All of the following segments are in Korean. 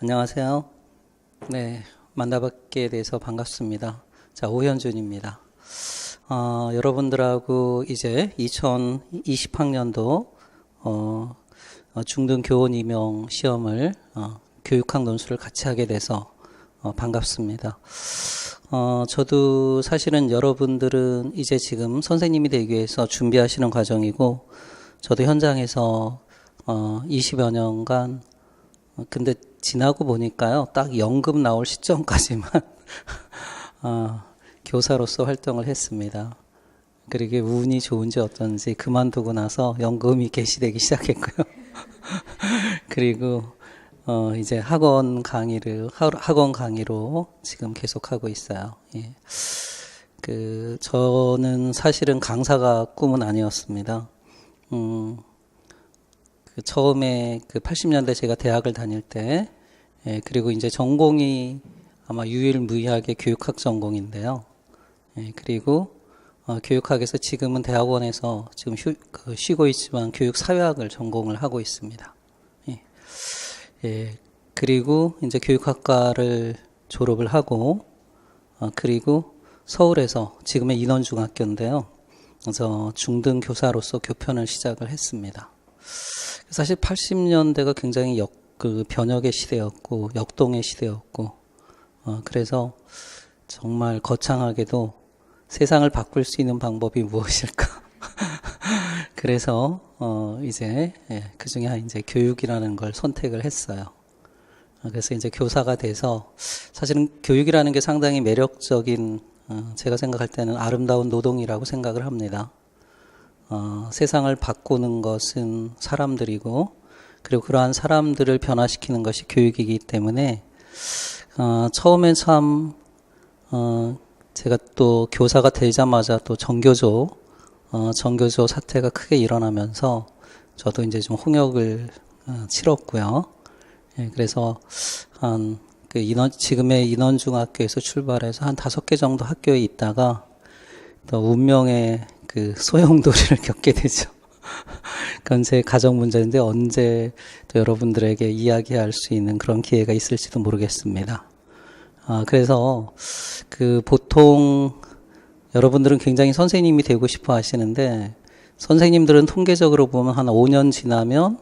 안녕하세요. 네, 만나뵙게 돼서 반갑습니다. 자, 오현준입니다. 여러분들하고 이제 2020학년도 중등 교원 임용 시험을 교육학 논술을 같이 하게 돼서 반갑습니다. 저도 사실은 여러분들은 이제 지금 선생님이 되기 위해서 준비하시는 과정이고, 저도 현장에서 20여 년간 근데 지나고 보니까요, 딱 연금 나올 시점까지만 교사로서 활동을 했습니다. 그러게 운이 좋은지 어쩐지 그만두고 나서 연금이 개시되기 시작했고요. 그리고 이제 학원 강의로 지금 계속하고 있어요. 예. 저는 사실은 강사가 꿈은 아니었습니다. 처음에 80년대 제가 대학을 다닐 때, 그리고 이제 전공이 아마 유일무이하게 교육학 전공인데요. 그리고 교육학에서 지금은 대학원에서 지금 쉬고 있지만 교육사회학을 전공을 하고 있습니다. 그리고 이제 교육학과를 졸업을 하고, 그리고 서울에서 지금의 인원중학교인데요. 그래서 중등 교사로서 교편을 시작을 했습니다. 사실 80년대가 굉장히 변혁의 시대였고, 역동의 시대였고, 그래서 정말 거창하게도 세상을 바꿀 수 있는 방법이 무엇일까? 그래서, 이제, 그 중에 이제 교육이라는 걸 선택을 했어요. 그래서 이제 교사가 돼서, 사실은 교육이라는 게 상당히 매력적인, 제가 생각할 때는 아름다운 노동이라고 생각을 합니다. 세상을 바꾸는 것은 사람들이고, 그리고 그러한 사람들을 변화시키는 것이 교육이기 때문에, 처음엔 참, 제가 또 교사가 되자마자 또 전교조 사태가 크게 일어나면서, 저도 이제 좀 홍역을 치렀고요. 그래서 지금의 인원중학교에서 출발해서 한 5개 정도 학교에 있다가, 또 운명의 소용돌이를 겪게 되죠. 그건 제 가정 문제인데 언제 또 여러분들에게 이야기할 수 있는 그런 기회가 있을지도 모르겠습니다. 그래서 보통 여러분들은 굉장히 선생님이 되고 싶어 하시는데, 선생님들은 통계적으로 보면 한 5년 지나면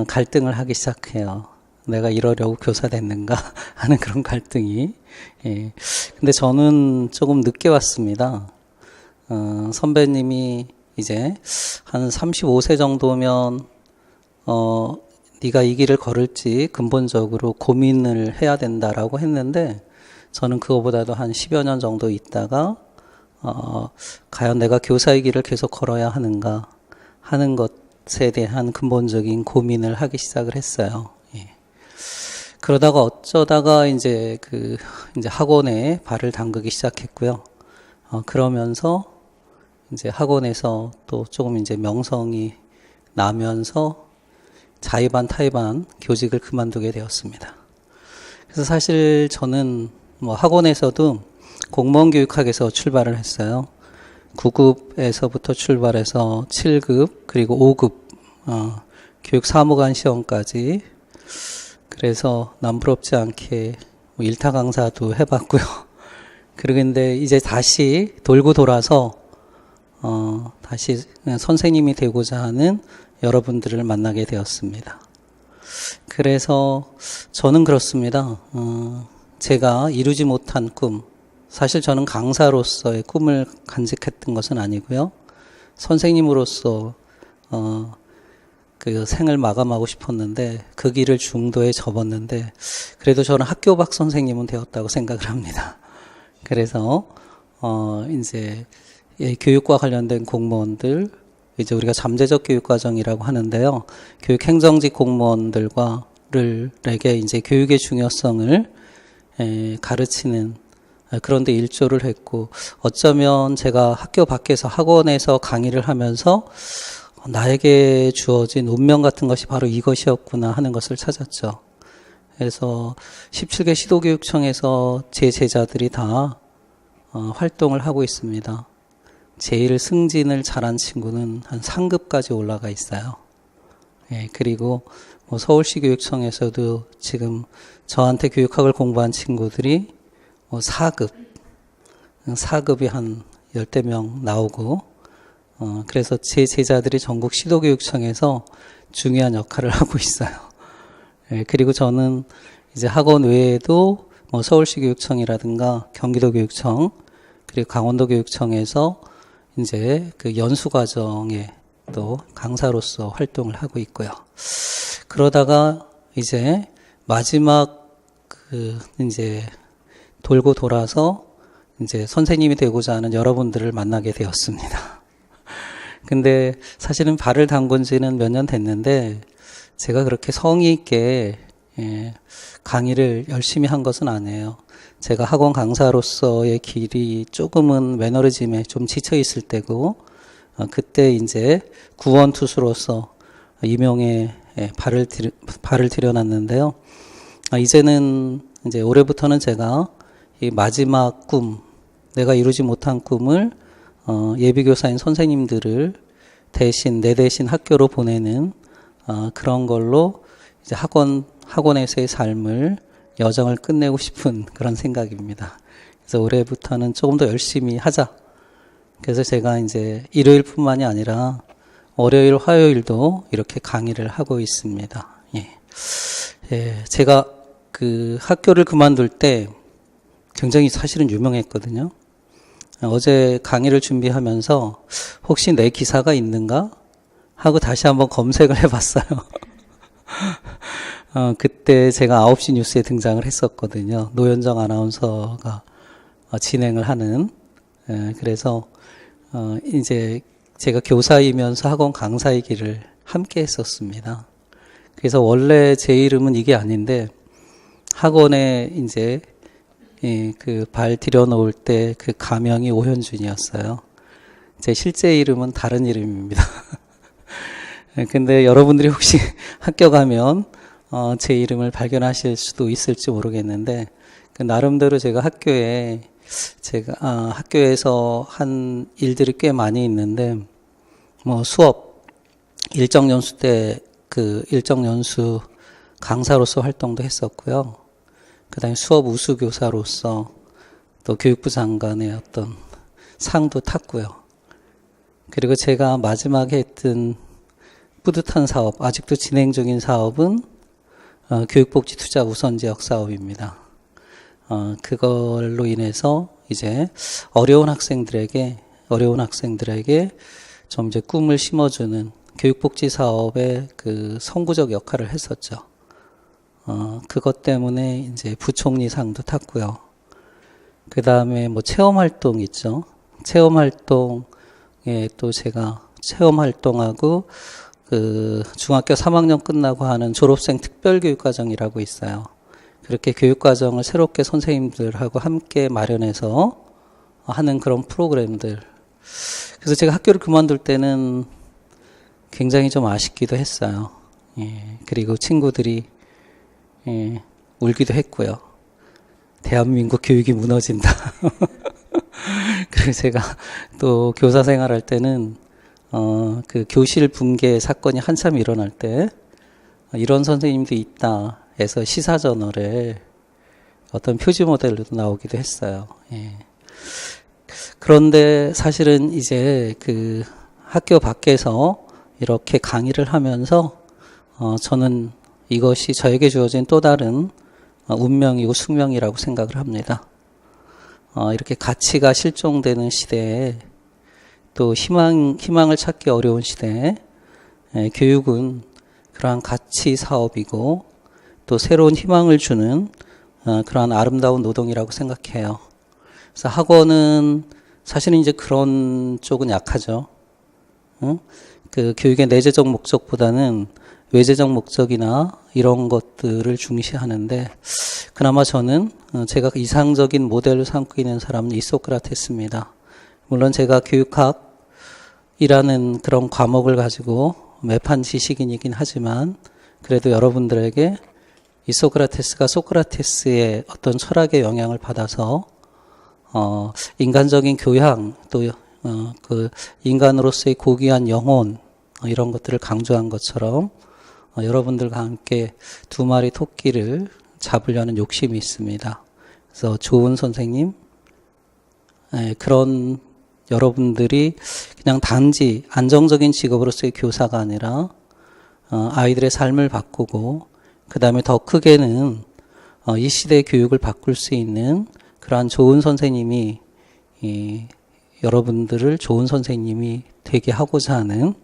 갈등을 하기 시작해요. 내가 이러려고 교사 됐는가 하는 그런 갈등이. 근데 저는 조금 늦게 왔습니다. 선배님이 이제 한 35세 정도면 네가 이 길을 걸을지 근본적으로 고민을 해야 된다라고 했는데, 저는 그거보다도 한 10여 년 정도 있다가 과연 내가 교사의 길을 계속 걸어야 하는가 하는 것에 대한 근본적인 고민을 하기 시작을 했어요. 그러다가 어쩌다가 이제 이제 학원에 발을 담그기 시작했고요. 그러면서 이제 학원에서 또 조금 이제 명성이 나면서 자의반 타의반 교직을 그만두게 되었습니다. 그래서 사실 저는 학원에서도 공무원 교육학에서 출발을 했어요. 9급에서부터 출발해서 7급 그리고 5급 교육사무관 시험까지. 그래서 남부럽지 않게 일타 강사도 해봤고요. 그런데 이제 다시 돌고 돌아서 다시 선생님이 되고자 하는 여러분들을 만나게 되었습니다. 그래서 저는 그렇습니다. 제가 이루지 못한 꿈, 사실 저는 강사로서의 꿈을 간직했던 것은 아니고요. 선생님으로서 생을 마감하고 싶었는데 그 길을 중도에 접었는데, 그래도 저는 학교 밖 선생님은 되었다고 생각을 합니다. 그래서 이제 교육과 관련된 공무원들, 이제 우리가 잠재적 교육과정이라고 하는데요. 교육행정직 공무원들에게 이제 교육의 중요성을 가르치는 그런데 일조를 했고, 어쩌면 제가 학교 밖에서 학원에서 강의를 하면서 나에게 주어진 운명 같은 것이 바로 이것이었구나 하는 것을 찾았죠. 그래서 17개 시도교육청에서 제 제자들이 다 활동을 하고 있습니다. 제일 승진을 잘한 친구는 한 상급까지 올라가 있어요. 그리고 뭐 서울시 교육청에서도 지금 저한테 교육학을 공부한 친구들이 뭐 4급이 한 10대 명 나오고, 그래서 제 제자들이 전국 시도교육청에서 중요한 역할을 하고 있어요. 예, 그리고 저는 이제 학원 외에도 뭐 서울시 교육청이라든가 경기도 교육청, 그리고 강원도 교육청에서 이제 그 연수 과정에 또 강사로서 활동을 하고 있고요. 그러다가 이제 마지막 이제 돌고 돌아서 이제 선생님이 되고자 하는 여러분들을 만나게 되었습니다. 근데 사실은 발을 담근 지는 몇 년 됐는데 제가 그렇게 성의 있게 강의를 열심히 한 것은 아니에요. 제가 학원 강사로서의 길이 조금은 매너리즘에 좀 지쳐 있을 때고, 그때 이제 구원투수로서 임용에 발을 들여놨는데요. 이제는 이제 올해부터는 제가 이 마지막 꿈, 내가 이루지 못한 꿈을 예비교사인 선생님들을 내 대신 학교로 보내는 그런 걸로 이제 학원에서의 삶을, 여정을 끝내고 싶은 그런 생각입니다. 그래서 올해부터는 조금 더 열심히 하자. 그래서 제가 이제 일요일뿐만이 아니라 월요일, 화요일도 이렇게 강의를 하고 있습니다. 예, 제가 그 학교를 그만둘 때 굉장히 사실은 유명했거든요. 어제 강의를 준비하면서 혹시 내 기사가 있는가 하고 다시 한번 검색을 해봤어요. 그때 제가 9시 뉴스에 등장을 했었거든요. 노현정 아나운서가 진행을 하는. 그래서 이제 제가 교사이면서 학원 강사의 길을 함께 했었습니다. 그래서 원래 제 이름은 이게 아닌데 학원에 이제 그 발 들여놓을 때 그 가명이 오현준이었어요. 제 실제 이름은 다른 이름입니다. 근데 여러분들이 혹시 학교 가면 제 이름을 발견하실 수도 있을지 모르겠는데, 나름대로 제가 학교에서 한 일들이 꽤 많이 있는데, 뭐 수업 일정 연수 때 일정 연수 강사로서 활동도 했었고요. 그다음에 수업 우수 교사로서 또 교육부 장관의 어떤 상도 탔고요. 그리고 제가 마지막에 했던 뿌듯한 사업, 아직도 진행 중인 사업은 교육복지 투자 우선 지역 사업입니다. 그걸로 인해서 이제 어려운 학생들에게 좀 이제 꿈을 심어주는 교육복지 사업의 그 선구적 역할을 했었죠. 그것 때문에 이제 부총리 상도 탔고요. 그 다음에 뭐 체험 활동 있죠. 체험 활동에 또 제가 체험 활동하고 그 중학교 3학년 끝나고 하는 졸업생 특별교육과정이라고 있어요. 그렇게 교육과정을 새롭게 선생님들하고 함께 마련해서 하는 그런 프로그램들. 그래서 제가 학교를 그만둘 때는 굉장히 좀 아쉽기도 했어요. 그리고 친구들이 울기도 했고요. 대한민국 교육이 무너진다. 그리고 제가 또 교사 생활할 때는 그 교실 붕괴 사건이 한참 일어날 때 이런 선생님도 있다 해서 시사저널에 어떤 표지 모델로도 나오기도 했어요. 그런데 사실은 이제 그 학교 밖에서 이렇게 강의를 하면서 저는 이것이 저에게 주어진 또 다른 운명이고 숙명이라고 생각을 합니다. 이렇게 가치가 실종되는 시대에, 또 희망을 찾기 어려운 시대에 교육은 그러한 가치 사업이고 또 새로운 희망을 주는 그러한 아름다운 노동이라고 생각해요. 그래서 학원은 사실은 이제 그런 쪽은 약하죠. 그 교육의 내재적 목적보다는 외재적 목적이나 이런 것들을 중시하는데, 그나마 저는 제가 이상적인 모델로 삼고 있는 사람은 이소크라테스입니다. 물론 제가 교육학이라는 그런 과목을 가지고 매판 지식인이긴 하지만 그래도 여러분들에게 이소크라테스가 소크라테스의 어떤 철학의 영향을 받아서 인간적인 교양, 또 그 인간으로서의 고귀한 영혼, 이런 것들을 강조한 것처럼 여러분들과 함께 두 마리 토끼를 잡으려는 욕심이 있습니다. 그래서 좋은 선생님, 그런 여러분들이 그냥 단지 안정적인 직업으로서의 교사가 아니라 아이들의 삶을 바꾸고 그 다음에 더 크게는 이 시대의 교육을 바꿀 수 있는 그러한 좋은 선생님이 여러분들을 좋은 선생님이 되게 하고자 하는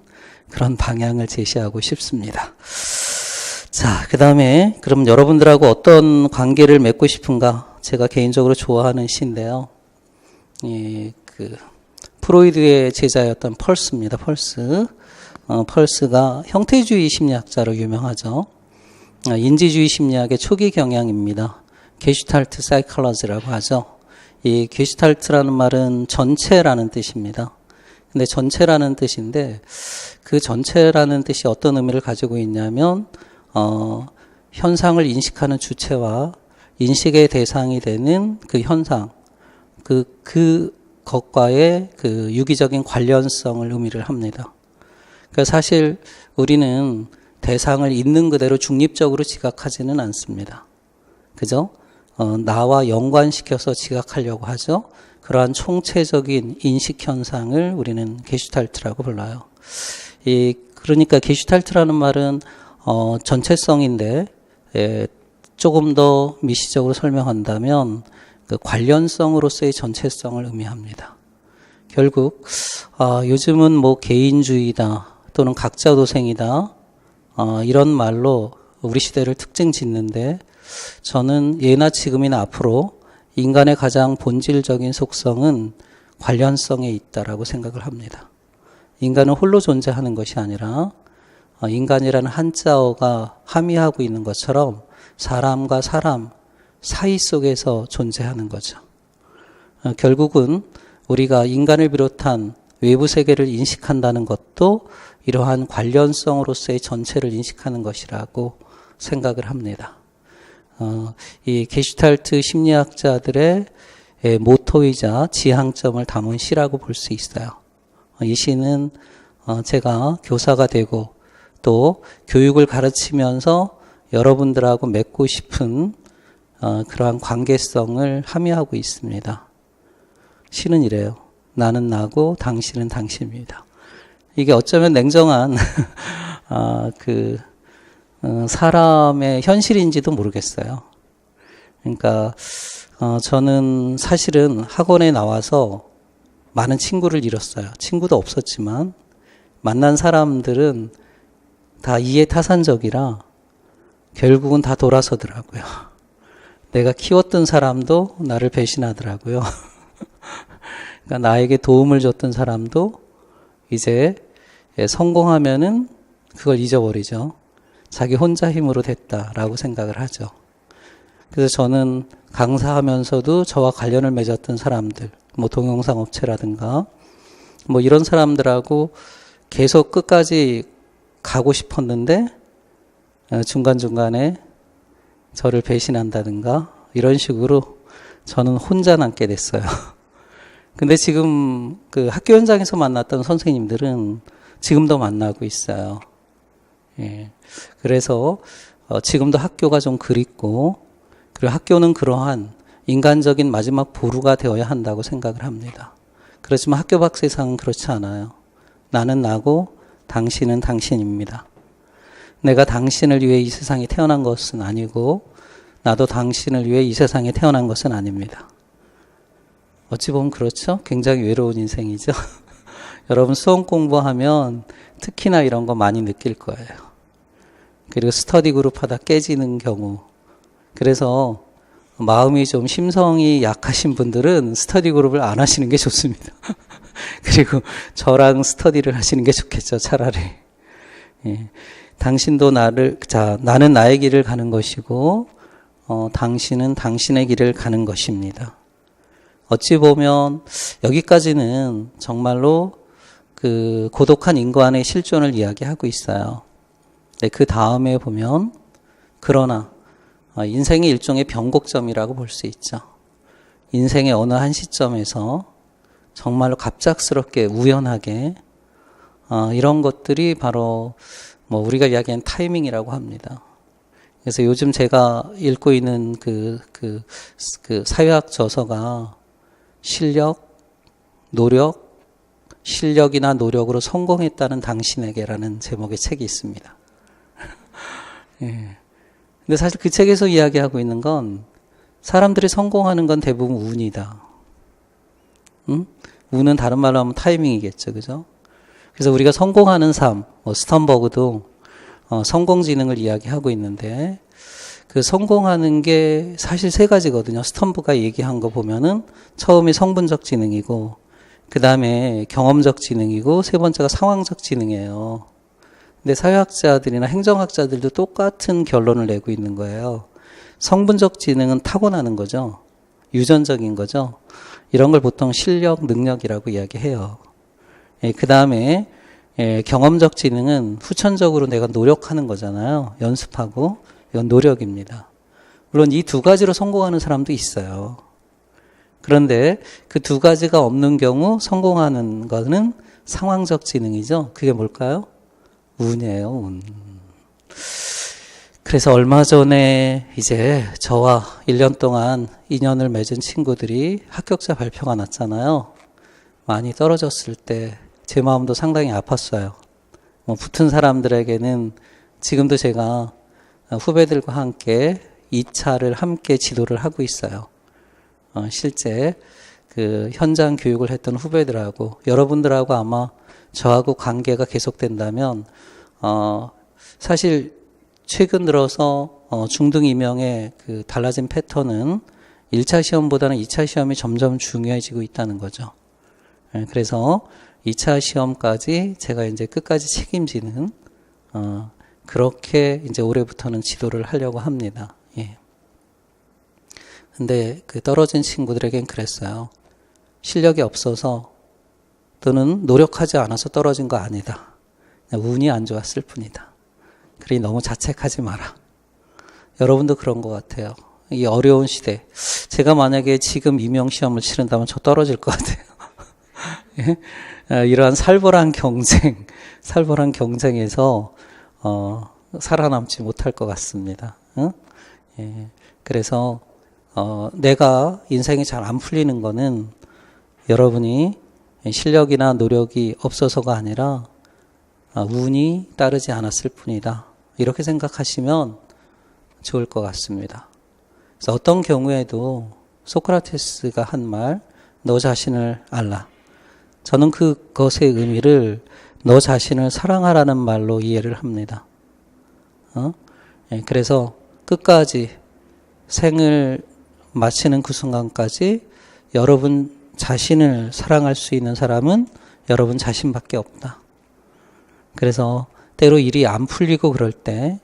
그런 방향을 제시하고 싶습니다. 자, 그 다음에 그럼 여러분들하고 어떤 관계를 맺고 싶은가? 제가 개인적으로 좋아하는 시인데요. 프로이드의 제자였던 펄스입니다. 펄스가 형태주의 심리학자로 유명하죠. 인지주의 심리학의 초기 경향입니다. 게슈탈트 사이콜로지라고 하죠. 이 게슈탈트라는 말은 전체라는 뜻입니다. 근데 전체라는 뜻인데 그 전체라는 뜻이 어떤 의미를 가지고 있냐면 현상을 인식하는 주체와 인식의 대상이 되는 그 현상, 그것과의 그 유기적인 관련성을 의미를 합니다. 그러니까 사실 우리는 대상을 있는 그대로 중립적으로 지각하지는 않습니다. 그죠? 나와 연관시켜서 지각하려고 하죠. 그러한 총체적인 인식 현상을 우리는 게슈탈트라고 불러요. 그러니까 게슈탈트라는 말은 전체성인데 조금 더 미시적으로 설명한다면 그 관련성으로서의 전체성을 의미합니다. 결국 요즘은 뭐 개인주의다 또는 각자도생이다 이런 말로 우리 시대를 특징 짓는데 저는 예나 지금이나 앞으로 인간의 가장 본질적인 속성은 관련성에 있다라고 생각을 합니다. 인간은 홀로 존재하는 것이 아니라 인간이라는 한자어가 함의하고 있는 것처럼 사람과 사람 사이 속에서 존재하는 거죠. 결국은 우리가 인간을 비롯한 외부 세계를 인식한다는 것도 이러한 관련성으로서의 전체를 인식하는 것이라고 생각을 합니다. 이 게슈탈트 심리학자들의 모토이자 지향점을 담은 시라고 볼 수 있어요. 이 시는 제가 교사가 되고 또 교육을 가르치면서 여러분들하고 맺고 싶은 그러한 관계성을 함의하고 있습니다. 시는 이래요. 나는 나고 당신은 당신입니다. 이게 어쩌면 냉정한 사람의 현실인지도 모르겠어요. 그러니까 저는 사실은 학원에 나와서 많은 친구를 잃었어요. 친구도 없었지만 만난 사람들은 다 이해타산적이라 결국은 다 돌아서더라고요. 내가 키웠던 사람도 나를 배신하더라고요. 그러니까 나에게 도움을 줬던 사람도 이제 성공하면은 그걸 잊어버리죠. 자기 혼자 힘으로 됐다라고 생각을 하죠. 그래서 저는 강사하면서도 저와 관련을 맺었던 사람들, 뭐 동영상 업체라든가 뭐 이런 사람들하고 계속 끝까지 가고 싶었는데 중간중간에 저를 배신한다든가 이런 식으로 저는 혼자 남게 됐어요. 근데 지금 그 학교 현장에서 만났던 선생님들은 지금도 만나고 있어요. 그래서 지금도 학교가 좀 그립고 그리고 학교는 그러한 인간적인 마지막 보루가 되어야 한다고 생각을 합니다. 그렇지만 학교 밖 세상은 그렇지 않아요. 나는 나고 당신은 당신입니다. 내가 당신을 위해 이 세상에 태어난 것은 아니고 나도 당신을 위해 이 세상에 태어난 것은 아닙니다. 어찌 보면 그렇죠? 굉장히 외로운 인생이죠. 여러분 수험 공부하면 특히나 이런 거 많이 느낄 거예요. 그리고 스터디 그룹 하다 깨지는 경우. 그래서 마음이 좀 심성이 약하신 분들은 스터디 그룹을 안 하시는 게 좋습니다. 그리고 저랑 스터디를 하시는 게 좋겠죠, 차라리. 당신도 나는 나의 길을 가는 것이고 당신은 당신의 길을 가는 것입니다. 어찌 보면 여기까지는 정말로 그 고독한 인간의 실존을 이야기하고 있어요. 네, 그 다음에 보면 그러나 인생의 일종의 변곡점이라고 볼 수 있죠. 인생의 어느 한 시점에서 정말로 갑작스럽게 우연하게 이런 것들이 바로 뭐 우리가 이야기하는 타이밍이라고 합니다. 그래서 요즘 제가 읽고 있는 그 사회학 저서가 실력이나 노력으로 성공했다는 당신에게라는 제목의 책이 있습니다. 예. 근데 사실 그 책에서 이야기하고 있는 건 사람들이 성공하는 건 대부분 운이다. 응? 운은 다른 말로 하면 타이밍이겠죠. 그죠? 그래서 우리가 성공하는 삶, 스턴버그도 성공 지능을 이야기하고 있는데 그 성공하는 게 사실 세 가지거든요. 스턴버그가 얘기한 거 보면은 처음이 성분적 지능이고 그 다음에 경험적 지능이고 세 번째가 상황적 지능이에요. 근데 사회학자들이나 행정학자들도 똑같은 결론을 내고 있는 거예요. 성분적 지능은 타고나는 거죠. 유전적인 거죠. 이런 걸 보통 실력, 능력이라고 이야기해요. 그 다음에 경험적 지능은 후천적으로 내가 노력하는 거잖아요. 연습하고. 이건 노력입니다. 물론 이 두 가지로 성공하는 사람도 있어요. 그런데 그 두 가지가 없는 경우 성공하는 거는 상황적 지능이죠. 그게 뭘까요? 운이에요, 운. 그래서 얼마 전에 이제 저와 1년 동안 인연을 맺은 친구들이 합격자 발표가 났잖아요. 많이 떨어졌을 때 제 마음도 상당히 아팠어요. 붙은 사람들에게는 지금도 제가 후배들과 함께 2차를 함께 지도를 하고 있어요. 실제 그 현장 교육을 했던 후배들하고 여러분들하고 아마 저하고 관계가 계속된다면 사실 최근 들어서 중등 임용의 그 달라진 패턴은 1차 시험보다는 2차 시험이 점점 중요해지고 있다는 거죠. 그래서 2차 시험까지 제가 이제 끝까지 책임지는 그렇게 이제 올해부터는 지도를 하려고 합니다. 예. 근데 그 떨어진 친구들에겐 그랬어요. 실력이 없어서 또는 노력하지 않아서 떨어진 거 아니다. 운이 안 좋았을 뿐이다. 그러니 너무 자책하지 마라. 여러분도 그런 것 같아요. 이 어려운 시대. 제가 만약에 지금 임용시험을 치른다면 저 떨어질 것 같아요. 예? 이러한 살벌한 경쟁에서 살아남지 못할 것 같습니다. 응? 예. 그래서 내가 인생이 잘 안 풀리는 거는 여러분이 실력이나 노력이 없어서가 아니라 운이 따르지 않았을 뿐이다. 이렇게 생각하시면 좋을 것 같습니다. 그래서 어떤 경우에도 소크라테스가 한 말, 너 자신을 알라. 저는 그것의 의미를 너 자신을 사랑하라는 말로 이해를 합니다. 그래서 끝까지 생을 마치는 그 순간까지 여러분 자신을 사랑할 수 있는 사람은 여러분 자신밖에 없다. 그래서 때로 일이 안 풀리고 그럴 때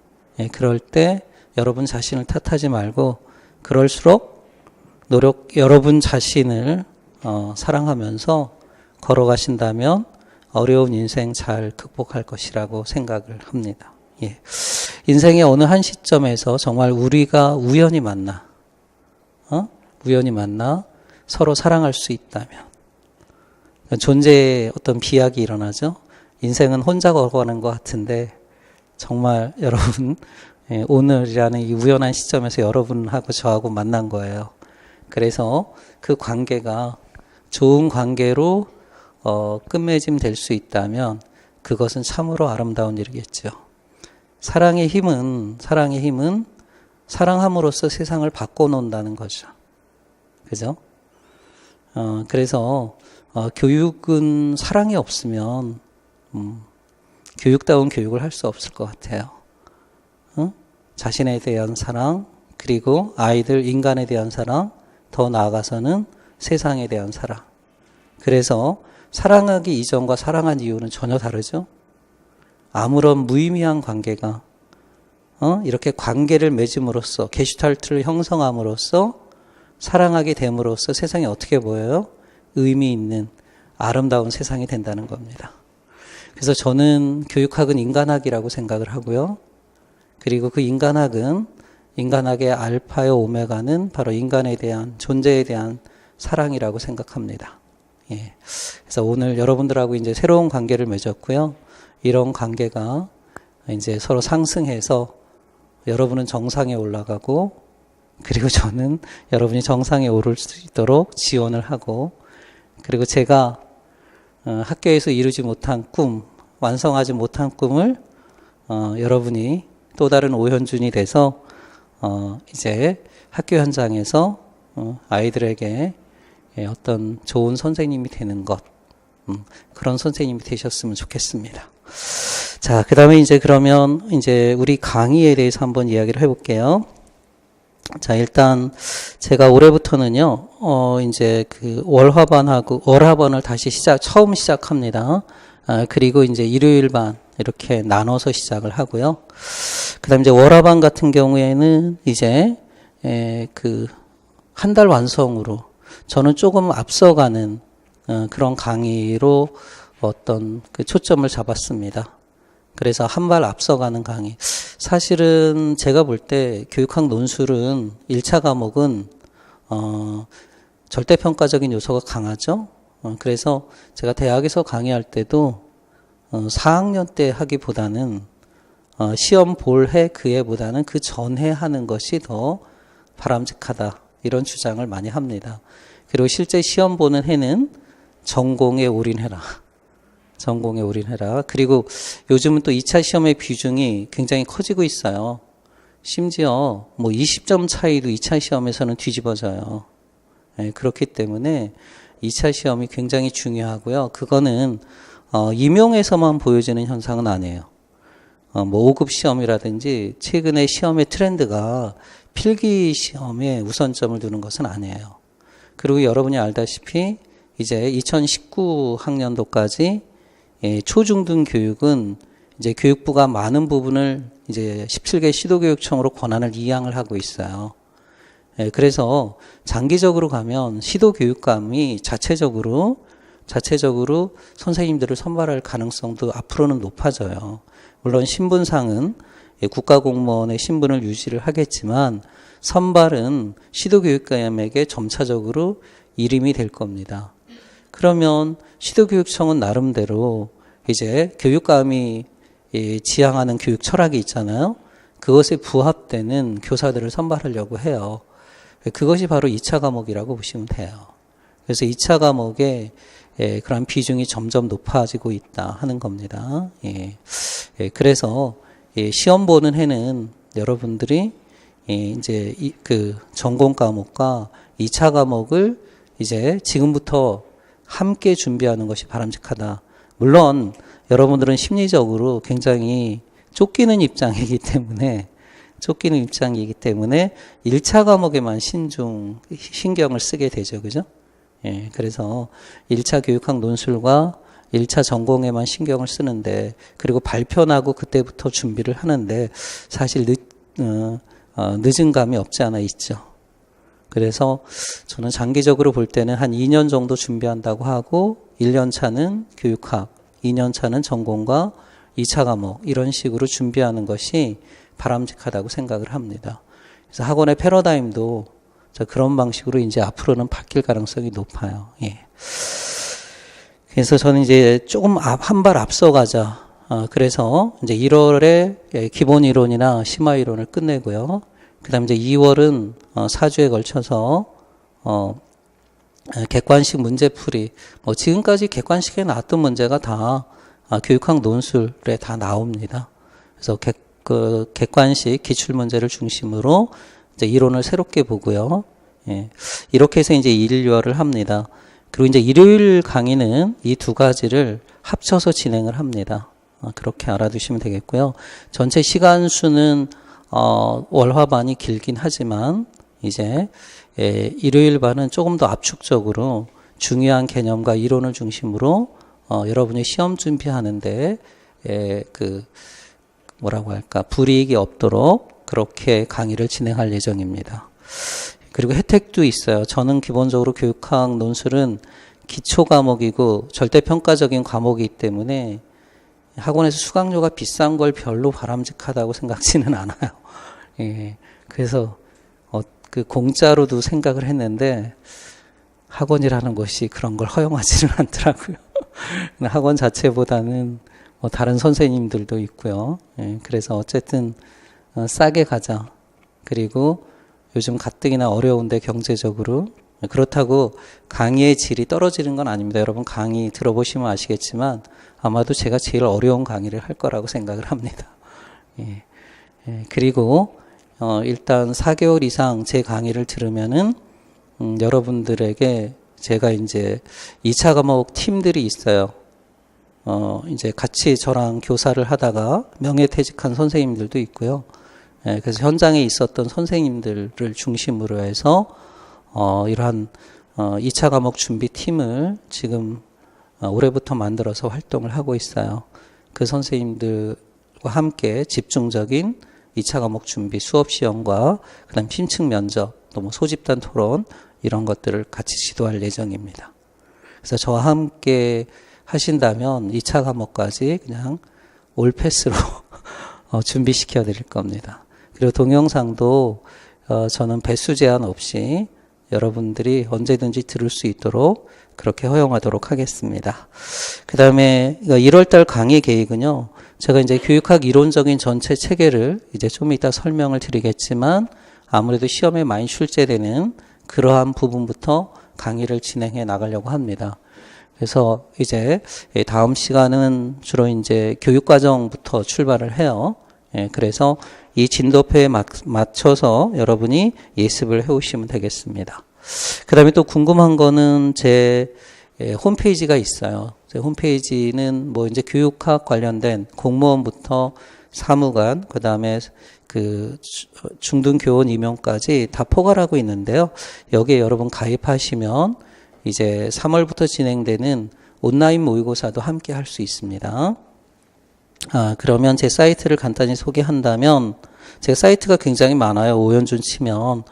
여러분 자신을 탓하지 말고 그럴수록 여러분 자신을 사랑하면서 걸어가신다면 어려운 인생 잘 극복할 것이라고 생각을 합니다. 예. 인생의 어느 한 시점에서 정말 우리가 우연히 만나 서로 사랑할 수 있다면 존재의 어떤 비약이 일어나죠. 인생은 혼자 걸어가는 것 같은데 정말 여러분 오늘이라는 이 우연한 시점에서 여러분하고 저하고 만난 거예요. 그래서 그 관계가 좋은 관계로 끝맺음 될 수 있다면 그것은 참으로 아름다운 일이겠죠. 사랑의 힘은 사랑함으로써 세상을 바꿔놓는다는 거죠. 그죠? 그래서 교육은 사랑이 없으면 교육다운 교육을 할 수 없을 것 같아요. 자신에 대한 사랑, 그리고 아이들, 인간에 대한 사랑, 더 나아가서는 세상에 대한 사랑. 그래서 사랑하기 이전과 사랑한 이유는 전혀 다르죠. 아무런 무의미한 관계가 이렇게 관계를 맺음으로써 게슈탈트를 형성함으로써 사랑하게 됨으로써 세상이 어떻게 보여요? 의미 있는 아름다운 세상이 된다는 겁니다. 그래서 저는 교육학은 인간학이라고 생각을 하고요. 그리고 그 인간학의 알파요 오메가는 바로 인간에 대한 존재에 대한 사랑이라고 생각합니다. 예. 그래서 오늘 여러분들하고 이제 새로운 관계를 맺었고요. 이런 관계가 이제 서로 상승해서 여러분은 정상에 올라가고 그리고 저는 여러분이 정상에 오를 수 있도록 지원을 하고 그리고 제가 학교에서 이루지 못한 꿈, 완성하지 못한 꿈을 여러분이 또 다른 오현준이 돼서 이제 학교 현장에서 아이들에게 어떤 좋은 선생님이 되는 것, 그런 선생님이 되셨으면 좋겠습니다. 자, 그 다음에 이제 그러면 이제 우리 강의에 대해서 한번 이야기를 해볼게요. 자, 일단 제가 올해부터는요, 이제 그 월화반을 다시 처음 시작합니다. 그리고 이제 일요일반 이렇게 나눠서 시작을 하고요. 그 다음에 이제 월화반 같은 경우에는 이제 그 한 달 완성으로 저는 조금 앞서가는 그런 강의로 어떤 그 초점을 잡았습니다. 그래서 한 발 앞서가는 강의. 사실은 제가 볼 때 교육학 논술은 1차 과목은 절대평가적인 요소가 강하죠. 그래서 제가 대학에서 강의할 때도 4학년 때 하기보다는 시험 볼 해 그 해보다는 그 전해 하는 것이 더 바람직하다. 이런 주장을 많이 합니다. 그리고 실제 시험 보는 해는 전공에 올인해라. 전공에 올인해라. 그리고 요즘은 또 2차 시험의 비중이 굉장히 커지고 있어요. 심지어 뭐 20점 차이도 2차 시험에서는 뒤집어져요. 네, 그렇기 때문에 2차 시험이 굉장히 중요하고요. 그거는 임용에서만 보여지는 현상은 아니에요. 뭐 5급 시험이라든지 최근에 시험의 트렌드가 필기 시험에 우선점을 두는 것은 아니에요. 그리고 여러분이 알다시피 이제 2019 학년도까지 초중등 교육은 이제 교육부가 많은 부분을 이제 17개 시도교육청으로 권한을 이양을 하고 있어요. 그래서 장기적으로 가면 시도교육감이 자체적으로 선생님들을 선발할 가능성도 앞으로는 높아져요. 물론 신분상은 국가공무원의 신분을 유지를 하겠지만 선발은 시도교육감에게 점차적으로 일임이 될 겁니다. 그러면 시도교육청은 나름대로 이제 교육감이 지향하는 교육 철학이 있잖아요. 그것에 부합되는 교사들을 선발하려고 해요. 그것이 바로 2차 과목이라고 보시면 돼요. 그래서 2차 과목에 그런 비중이 점점 높아지고 있다 하는 겁니다. 그래서 시험 보는 해는 여러분들이 이제 그 전공 과목과 2차 과목을 이제 지금부터 함께 준비하는 것이 바람직하다. 물론 여러분들은 심리적으로 굉장히 쫓기는 입장이기 때문에 1차 과목에만 신경을 쓰게 되죠. 그죠? 그래서 1차 교육학 논술과 1차 전공에만 신경을 쓰는데, 그리고 발표나고 그때부터 준비를 하는데, 사실 늦은 감이 없지 않아 있죠. 그래서 저는 장기적으로 볼 때는 한 2년 정도 준비한다고 하고, 1년 차는 교육학, 2년 차는 전공과 2차 과목, 이런 식으로 준비하는 것이 바람직하다고 생각을 합니다. 그래서 학원의 패러다임도 그런 방식으로 이제 앞으로는 바뀔 가능성이 높아요. 그래서 저는 이제 조금 한 발 앞서가자. 그래서 이제 1월에 기본 이론이나 심화 이론을 끝내고요. 그 다음에 이제 2월은 4주에 걸쳐서 객관식 문제풀이. 뭐 지금까지 객관식에 나왔던 문제가 다 교육학 논술에 다 나옵니다. 그래서 객관식 기출 문제를 중심으로 이제 이론을 새롭게 보고요. 이렇게 해서 이제 일요일을 합니다. 그리고 이제 일요일 강의는 이 두 가지를 합쳐서 진행을 합니다. 그렇게 알아두시면 되겠고요. 전체 시간 수는 월화반이 길긴 하지만 이제 일요일 반은 조금 더 압축적으로 중요한 개념과 이론을 중심으로 여러분이 시험 준비하는데 불이익이 없도록 그렇게 강의를 진행할 예정입니다. 그리고 혜택도 있어요. 저는 기본적으로 교육학 논술은 기초 과목이고 절대평가적인 과목이기 때문에 학원에서 수강료가 비싼 걸 별로 바람직하다고 생각지는 않아요. 그래서 공짜로도 생각을 했는데 학원이라는 것이 그런 걸 허용하지는 않더라고요. 학원 자체보다는 다른 선생님들도 있고요. 예, 그래서 어쨌든 싸게 가자. 그리고 요즘 가뜩이나 어려운데 경제적으로 그렇다고 강의의 질이 떨어지는 건 아닙니다. 여러분 강의 들어보시면 아시겠지만 아마도 제가 제일 어려운 강의를 할 거라고 생각을 합니다. 예, 예, 그리고 일단 4개월 이상 제 강의를 들으면은 여러분들에게 제가 이제 2차 과목 팀들이 있어요. 이제 같이 저랑 교사를 하다가 명예퇴직한 선생님들도 있고요. 예, 그래서 현장에 있었던 선생님들을 중심으로 해서 이러한 2차 과목 준비팀을 지금 올해부터 만들어서 활동을 하고 있어요. 그 선생님들과 함께 집중적인 2차 과목 준비 수업 시험과 그다음 심층 면접, 또 뭐 소집단 토론 이런 것들을 같이 지도할 예정입니다. 그래서 저와 함께 하신다면 2차 과목까지 그냥 올 패스로 준비시켜 드릴 겁니다. 그리고 동영상도 저는 배수 제한 없이 여러분들이 언제든지 들을 수 있도록 그렇게 허용하도록 하겠습니다. 그 다음에 1월달 강의 계획은요, 제가 이제 교육학 이론적인 전체 체계를 이제 좀 이따 설명을 드리겠지만 아무래도 시험에 많이 출제되는 그러한 부분부터 강의를 진행해 나가려고 합니다. 그래서 이제 다음 시간은 주로 이제 교육과정부터 출발을 해요. 예, 그래서 이 진도표에 맞춰서 여러분이 예습을 해오시면 되겠습니다. 그 다음에 또 궁금한 거는 제 홈페이지가 있어요. 제 홈페이지는 뭐 이제 교육학 관련된 공무원부터 사무관, 그 다음에 그 중등교원 임용까지 다 포괄하고 있는데요. 여기에 여러분 가입하시면 이제 3월부터 진행되는 온라인 모의고사도 함께 할 수 있습니다. 그러면 제 사이트를 간단히 소개한다면, 제 사이트가 굉장히 많아요. 오연준 치면.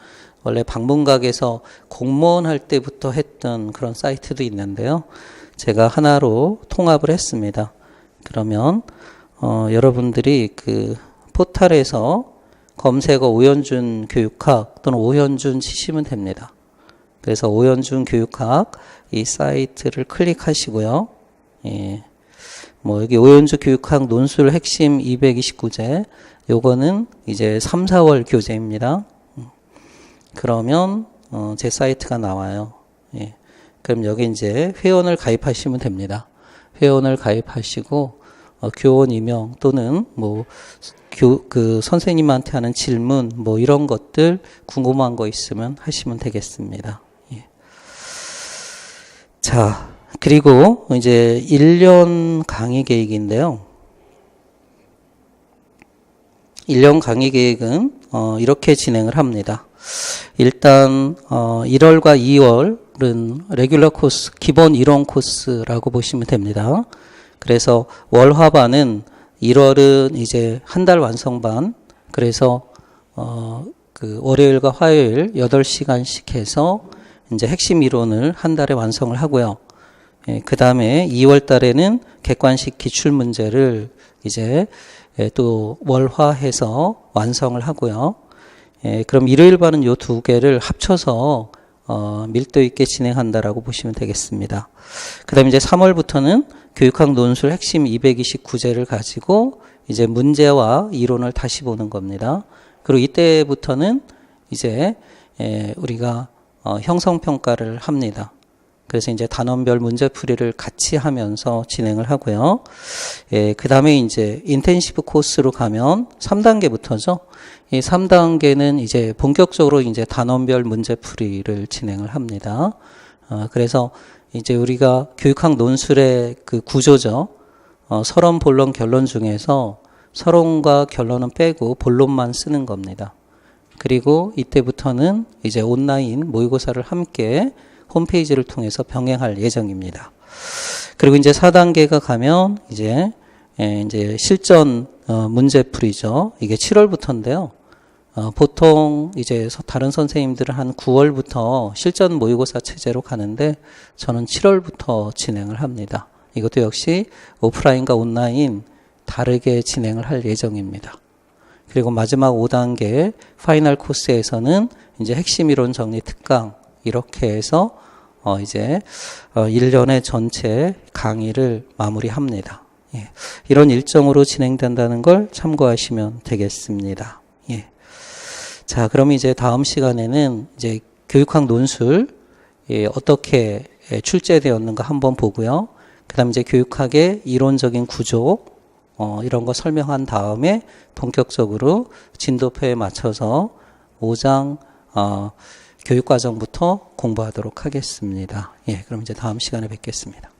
원래 방문각에서 공무원 할 때부터 했던 그런 사이트도 있는데요. 제가 하나로 통합을 했습니다. 그러면, 여러분들이 그 포털에서 검색어 오연준 교육학 또는 오연준 치시면 됩니다. 그래서 오연준 교육학 이 사이트를 클릭하시고요. 예. 뭐 여기 오연준 교육학 논술 핵심 229제, 요거는 이제 3, 4월 교재입니다. 그러면 제 사이트가 나와요. 예. 그럼 여기 이제 회원을 가입하시면 됩니다. 회원을 가입하시고 교원 임용 또는 뭐 그 선생님한테 하는 질문 뭐 이런 것들 궁금한 거 있으면 하시면 되겠습니다. 예. 자, 그리고 이제 1년 강의 계획인데요. 1년 강의 계획은 이렇게 진행을 합니다. 일단 1월과 2월은 레귤러 코스, 기본 이론 코스라고 보시면 됩니다. 그래서 월화반은 1월은 이제 한 달 완성반, 그래서 그 월요일과 화요일 8시간씩 해서 이제 핵심 이론을 한 달에 완성을 하고요. 예, 그 다음에 2월 달에는 객관식 기출 문제를 이제 또 월화해서 완성을 하고요. 예, 그럼 일요일반은 요 두 개를 합쳐서 밀도 있게 진행한다라고 보시면 되겠습니다. 그 다음에 이제 3월부터는 교육학 논술 핵심 229제를 가지고 이제 문제와 이론을 다시 보는 겁니다. 그리고 이때부터는 이제 우리가 형성평가를 합니다. 그래서 이제 단원별 문제풀이를 같이 하면서 진행을 하고요. 그 다음에 이제 인텐시브 코스로 가면 3단계부터죠. 이 3단계는 이제 본격적으로 이제 단원별 문제풀이를 진행을 합니다. 그래서 이제 우리가 교육학 논술의 그 구조죠. 서론, 본론, 결론 중에서 서론과 결론은 빼고 본론만 쓰는 겁니다. 그리고 이때부터는 이제 온라인 모의고사를 함께 홈페이지를 통해서 병행할 예정입니다. 그리고 이제 4단계가 가면 이제 실전 문제풀이죠. 이게 7월부터인데요. 보통 이제 다른 선생님들은 한 9월부터 실전 모의고사 체제로 가는데 저는 7월부터 진행을 합니다. 이것도 역시 오프라인과 온라인 다르게 진행을 할 예정입니다. 그리고 마지막 5단계 파이널 코스에서는 이제 핵심 이론 정리 특강 이렇게 해서 이제 1년의 전체 강의를 마무리합니다. 예, 이런 일정으로 진행된다는 걸 참고하시면 되겠습니다. 예. 자, 그럼 이제 다음 시간에는 이제 교육학 논술 어떻게 출제되었는가 한번 보고요. 그다음 이제 교육학의 이론적인 구조 이런 거 설명한 다음에 본격적으로 진도표에 맞춰서 5장 교육과정부터 공부하도록 하겠습니다. 예, 그럼 이제 다음 시간에 뵙겠습니다.